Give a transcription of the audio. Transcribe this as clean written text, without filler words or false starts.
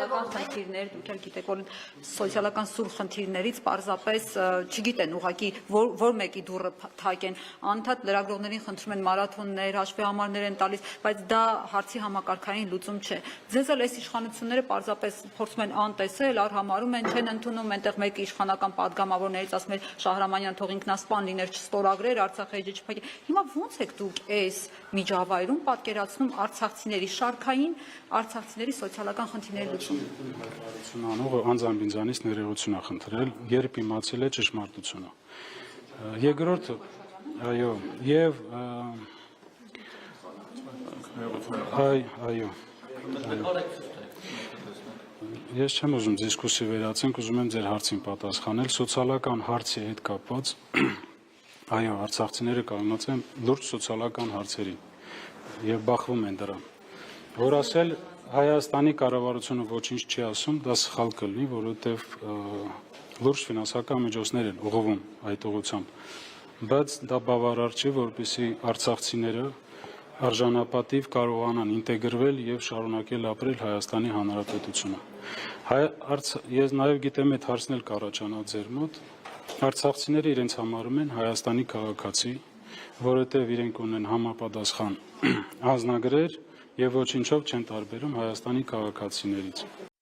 սոցիալական խնդիրներ, դուք էլ գիտեք, որ սոցիալական սուր խնդիրներից պարզապես չգիտեն ուղղակի որ մեկի դուռը թակեն, անդադ լրագրողներին խնդրում են մարաթոններ, հաշվի համարներ են տալիս, բայց դա հարցի համակարգային լուծում չէ։ Ձեզ էլ այս իշխանությունները պարզապես փորձում են անտեսել, արհամարում են, չեն ընդունում, այնտեղ մեկ իշխանական падգամավորներից ասում են Շահրամանյան թող ինքնասպան լիներ, չստորագրեր, Արցախը էջը չփակի։ Հիմա ո՞նց եք դուք այս միջավայրում պատկերացնում արցախցիների շարքային արցախցիների սոցիալական խնդիրների լուծումը։ Անողը անձամբ ինձանից ներողություն է խնդրել, երբ իմացել է ճշմարտությունը։ Երկրորդը, այո, եւ այո։ Ես չեմ ուզում դիսկուսիա վերացնենք, ուզում եմ ձեր հարցին պատասխանել, սոցիալական հարցի հետ կապված, այո, արցախցիները կանգնած են լուրջ սոցիալական հարցերի եւ բախվում են դրան։ Որ ասել Հայաստանի կառավարությունը ոչինչ չի ասում, դա սխալ կլինի, որովհետեւ լուրջ ֆինանսական միջոցներ են ուղղվում այդ ուղղությամբ, բայց դա բավարար չէ, որպեսզի արցախցիները արժանապատիվ կարողանան ինտեգրվել եւ շարունակել ապրել Հայաստանի Հանրապետությունը։ Ես նաեւ գիտեմ այդ հարցն էլ կառաջանա ձեր մոտ, արցախցիները իրենց համարում են Հայաստանի քաղաքացի, որովհետեւ իրենք ունեն համապատասխան անձնագրեր եւ ոչինչով չեն տարբերում Հայաստանի քաղաքացիներից։